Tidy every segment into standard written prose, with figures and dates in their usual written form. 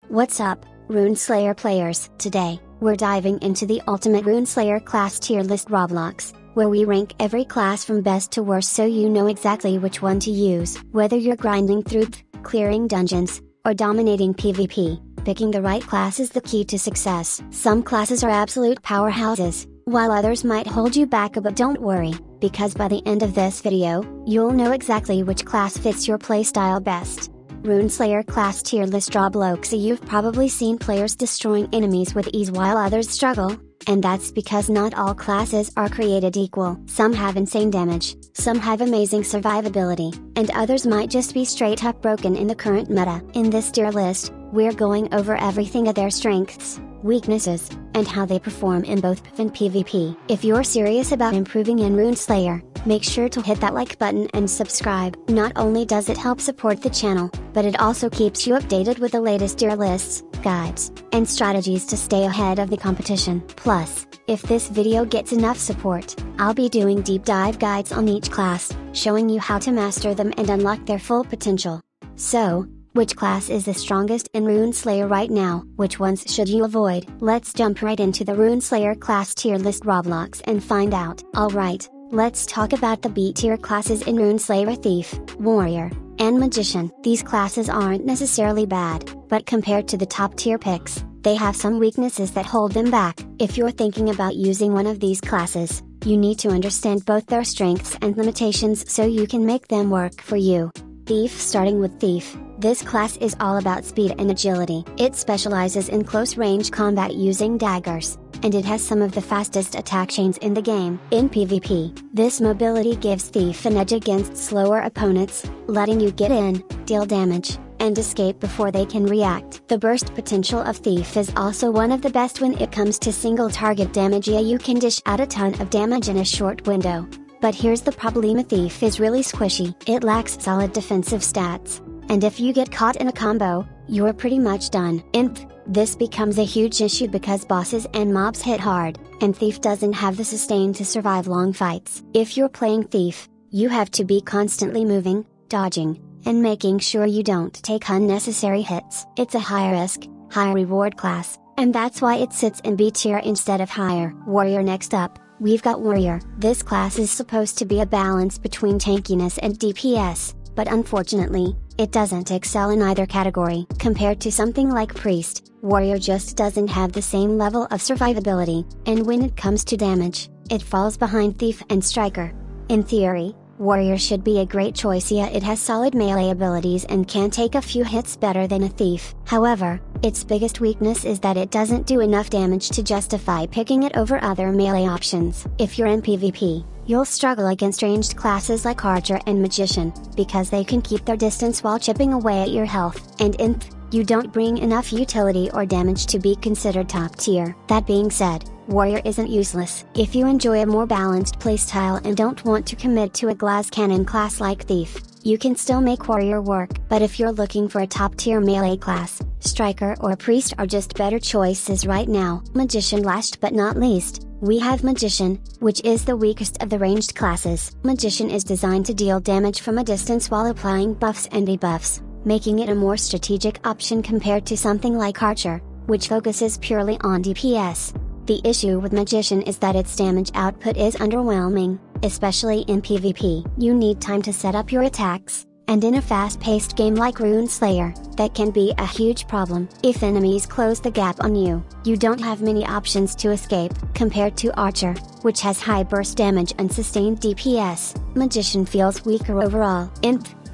What's up, Rune Slayer players? Today, we're diving into the ultimate Rune Slayer class tier list Roblox, where we rank every class from best to worst so you know exactly which one to use. Whether you're grinding through clearing dungeons, or dominating PvP, picking the right class is the key to success. Some classes are absolute powerhouses, while others might hold you back, but don't worry, because by the end of this video, you'll know exactly which class fits your playstyle best. Rune Slayer class tier list Roblox. You've probably seen players destroying enemies with ease while others struggle, and that's because not all classes are created equal. Some have insane damage, some have amazing survivability, and others might just be straight up broken in the current meta. In this tier list, we're going over everything of their strengths, weaknesses, and how they perform in both PvP and PvP. If you're serious about improving in Rune Slayer, make sure to hit that like button and subscribe. Not only does it help support the channel, but it also keeps you updated with the latest tier lists, guides, and strategies to stay ahead of the competition. Plus, if this video gets enough support, I'll be doing deep dive guides on each class, showing you how to master them and unlock their full potential. So, which class is the strongest in Rune Slayer right now? Which ones should you avoid? Let's jump right into the Rune Slayer class tier list Roblox and find out. Alright, let's talk about the B tier classes in Rune Slayer: Thief, Warrior, and Magician. These classes aren't necessarily bad, but compared to the top tier picks, they have some weaknesses that hold them back. If you're thinking about using one of these classes, you need to understand both their strengths and limitations so you can make them work for you. Thief. Starting with Thief, this class is all about speed and agility. It specializes in close range combat using daggers, and it has some of the fastest attack chains in the game. In PvP, this mobility gives Thief an edge against slower opponents, letting you get in, deal damage, and escape before they can react. The burst potential of Thief is also one of the best when it comes to single target damage. Yeah, you can dish out a ton of damage in a short window. But here's the problem: Thief is really squishy. It lacks solid defensive stats, and if you get caught in a combo, you're pretty much done. This becomes a huge issue because bosses and mobs hit hard, and Thief doesn't have the sustain to survive long fights. If you're playing Thief, you have to be constantly moving, dodging, and making sure you don't take unnecessary hits. It's a high risk, high reward class, and that's why it sits in B tier instead of higher. Warrior. Next up, we've got Warrior. This class is supposed to be a balance between tankiness and DPS, but unfortunately, it doesn't excel in either category. Compared to something like Priest, Warrior just doesn't have the same level of survivability, and when it comes to damage, it falls behind Thief and Striker. In theory, Warrior should be a great choice. Yeah, it has solid melee abilities and can take a few hits better than a Thief. However, its biggest weakness is that it doesn't do enough damage to justify picking it over other melee options. If you're in PvP, you'll struggle against ranged classes like Archer and Magician, because they can keep their distance while chipping away at your health. And in you don't bring enough utility or damage to be considered top tier. That being said, Warrior isn't useless. If you enjoy a more balanced playstyle and don't want to commit to a glass cannon class like Thief, you can still make Warrior work. But if you're looking for a top tier melee class, Striker or Priest are just better choices right now. Magician. Last but not least, we have Magician, which is the weakest of the ranged classes. Magician is designed to deal damage from a distance while applying buffs and debuffs, making it a more strategic option compared to something like Archer, which focuses purely on DPS. The issue with Magician is that its damage output is underwhelming, especially in PvP. You need time to set up your attacks, and in a fast-paced game like Rune Slayer, that can be a huge problem. If enemies close the gap on you, you don't have many options to escape. Compared to Archer, which has high burst damage and sustained DPS, Magician feels weaker overall.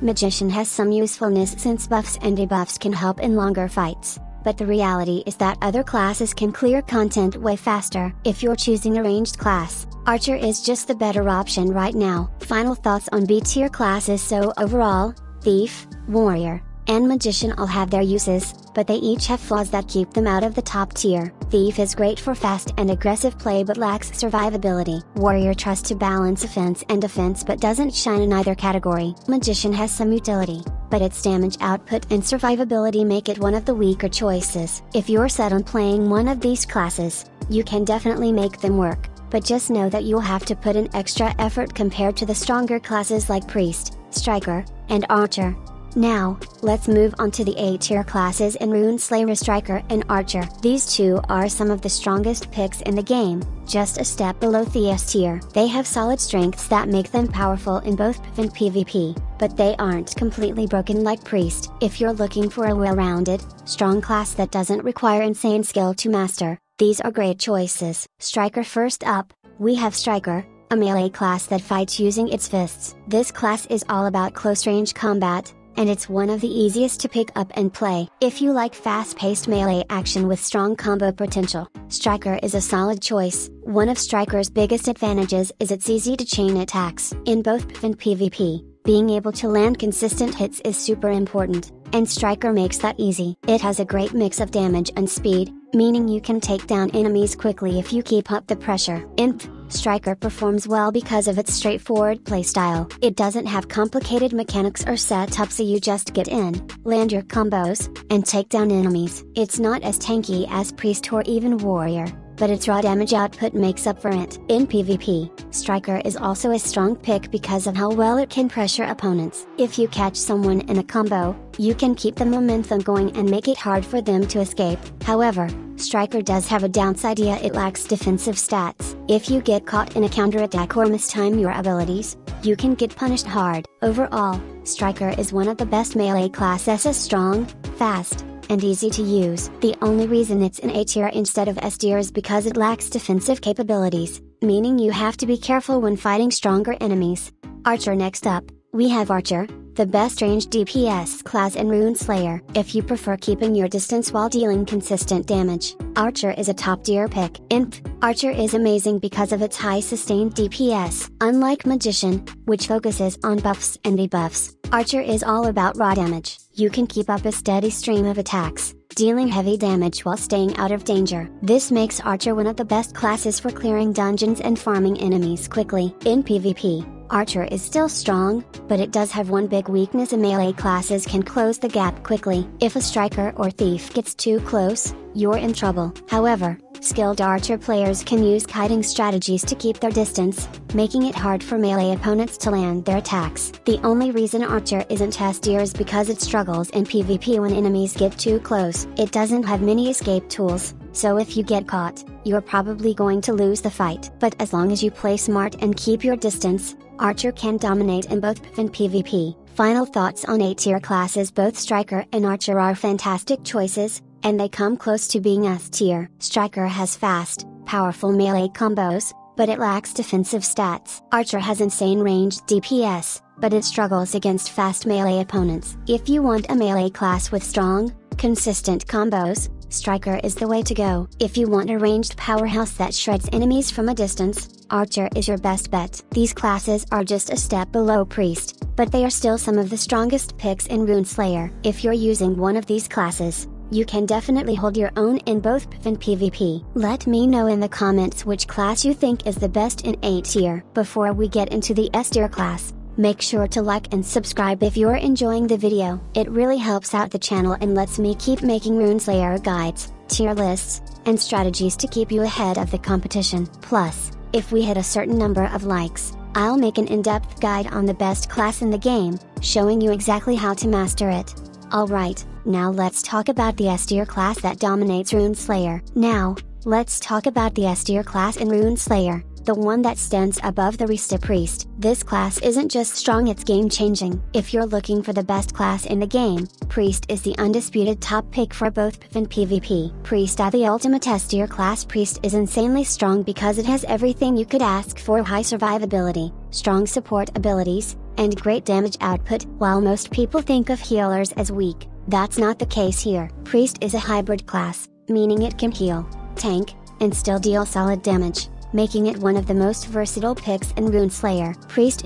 Magician has some usefulness since buffs and debuffs can help in longer fights, but the reality is that other classes can clear content way faster. If you're choosing a ranged class, Archer is just the better option right now. Final thoughts on B tier classes. So overall, Thief, Warrior, and Magician all have their uses, but they each have flaws that keep them out of the top tier. Thief is great for fast and aggressive play but lacks survivability. Warrior tries to balance offense and defense but doesn't shine in either category. Magician has some utility, but its damage output and survivability make it one of the weaker choices. If you're set on playing one of these classes, you can definitely make them work, but just know that you'll have to put in extra effort compared to the stronger classes like Priest, Striker, and Archer. Now, let's move on to the A-tier classes in Rune Slayer: Striker and Archer. These two are some of the strongest picks in the game, just a step below the S tier. They have solid strengths that make them powerful in both PvP and PvP, but they aren't completely broken like Priest. If you're looking for a well-rounded, strong class that doesn't require insane skill to master, these are great choices. Striker. First up, we have Striker, a melee class that fights using its fists. This class is all about close-range combat, and it's one of the easiest to pick up and play. If you like fast-paced melee action with strong combo potential, Striker is a solid choice. One of Striker's biggest advantages is its easy to chain attacks. In both PvP and PvP, being able to land consistent hits is super important, and Striker makes that easy. It has a great mix of damage and speed, meaning you can take down enemies quickly if you keep up the pressure. In PvP, Striker performs well because of its straightforward playstyle. It doesn't have complicated mechanics or setup, so you just get in, land your combos, and take down enemies. It's not as tanky as Priest or even Warrior, but its raw damage output makes up for it. In PvP, Striker is also a strong pick because of how well it can pressure opponents. If you catch someone in a combo, you can keep the momentum going and make it hard for them to escape. However, Striker does have a downside: it lacks defensive stats. If you get caught in a counterattack or mistime your abilities, you can get punished hard. Overall, Striker is one of the best melee classes, strong, fast, and easy to use. The only reason it's in A tier instead of S tier is because it lacks defensive capabilities, meaning you have to be careful when fighting stronger enemies. Archer. Next up, we have Archer, the best ranged DPS class in Rune Slayer. If you prefer keeping your distance while dealing consistent damage, Archer is a top tier pick. In PvP, Archer is amazing because of its high sustained DPS. Unlike Magician, which focuses on buffs and debuffs, Archer is all about raw damage. You can keep up a steady stream of attacks, dealing heavy damage while staying out of danger. This makes Archer one of the best classes for clearing dungeons and farming enemies quickly. In PvP, Archer is still strong, but it does have one big weakness: melee classes can close the gap quickly. If a striker or thief gets too close, you're in trouble. However, skilled Archer players can use kiting strategies to keep their distance, making it hard for melee opponents to land their attacks. The only reason Archer isn't S tier is because it struggles in PvP when enemies get too close. It doesn't have many escape tools, so if you get caught, you're probably going to lose the fight. But as long as you play smart and keep your distance, Archer can dominate in both PvP and PvP. Final thoughts on A tier classes: both Striker and Archer are fantastic choices, and they come close to being S tier. Striker has fast, powerful melee combos, but it lacks defensive stats. Archer has insane ranged DPS, but it struggles against fast melee opponents. If you want a melee class with strong, consistent combos, Striker is the way to go. If you want a ranged powerhouse that shreds enemies from a distance, Archer is your best bet. These classes are just a step below Priest, but they are still some of the strongest picks in Rune Slayer. If you're using one of these classes, you can definitely hold your own in both PvP and PvP. Let me know in the comments which class you think is the best in A tier. Before we get into the S tier class, make sure to like and subscribe if you're enjoying the video. It really helps out the channel and lets me keep making Rune Slayer guides, tier lists, and strategies to keep you ahead of the competition. Plus, if we hit a certain number of likes, I'll make an in-depth guide on the best class in the game, showing you exactly how to master it. Alright, now let's talk about the S tier class that dominates Rune Slayer. Now, let's talk about the S tier class in Rune Slayer, the one that stands above the rest of Priest. This class isn't just strong, it's game-changing. If you're looking for the best class in the game, Priest is the undisputed top pick for both PvP and PvP. Priest are the ultimate S tier class. Priest is insanely strong because it has everything you could ask for: high survivability, strong support abilities, and great damage output. While most people think of healers as weak, that's not the case here. Priest is a hybrid class, meaning it can heal, tank, and still deal solid damage, making it one of the most versatile picks in Rune Slayer. Priest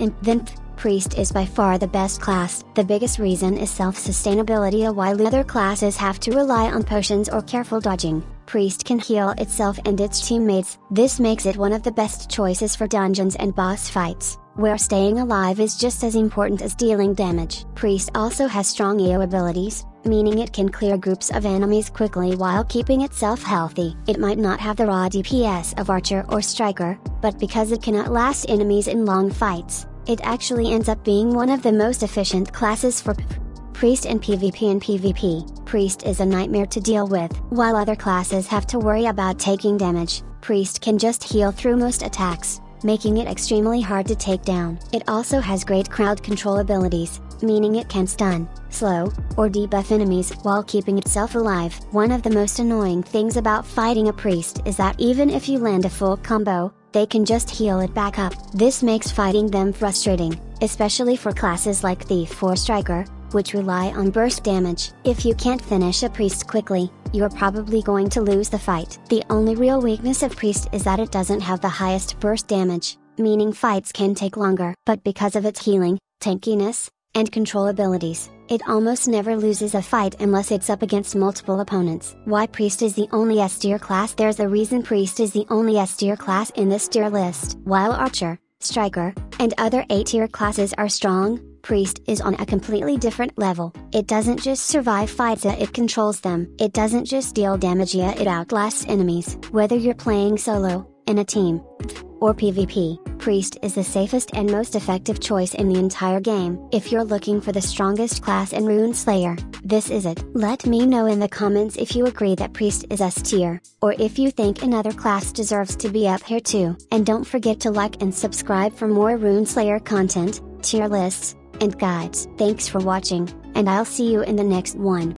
is by far the best class. The biggest reason is self-sustainability. While other classes have to rely on potions or careful dodging, Priest can heal itself and its teammates. This makes it one of the best choices for dungeons and boss fights, where staying alive is just as important as dealing damage. Priest also has strong AoE abilities, meaning it can clear groups of enemies quickly while keeping itself healthy. It might not have the raw DPS of Archer or Striker, but because it cannot last enemies in long fights, it actually ends up being one of the most efficient classes for Priest in PvP. In PvP, Priest is a nightmare to deal with. While other classes have to worry about taking damage, Priest can just heal through most attacks, making it extremely hard to take down. It also has great crowd control abilities, meaning it can stun, slow, or debuff enemies while keeping itself alive. One of the most annoying things about fighting a Priest is that even if you land a full combo, they can just heal it back up. This makes fighting them frustrating, especially for classes like Thief or Striker, which rely on burst damage. If you can't finish a Priest quickly, you're probably going to lose the fight. The only real weakness of Priest is that it doesn't have the highest burst damage, meaning fights can take longer. But because of its healing, tankiness, and control abilities, it almost never loses a fight unless it's up against multiple opponents. Why Priest is the only S tier class? There's a reason Priest is the only S tier class in this tier list. While Archer, Striker, and other A tier classes are strong, Priest is on a completely different level. It doesn't just survive fights, it controls them. It doesn't just deal damage, it outlasts enemies. Whether you're playing solo, in a team, or PvP, Priest is the safest and most effective choice in the entire game. If you're looking for the strongest class in Rune Slayer, this is it. Let me know in the comments if you agree that Priest is S tier, or if you think another class deserves to be up here too. And don't forget to like and subscribe for more Rune Slayer content, tier lists, and guides. Thanks for watching, and I'll see you in the next one.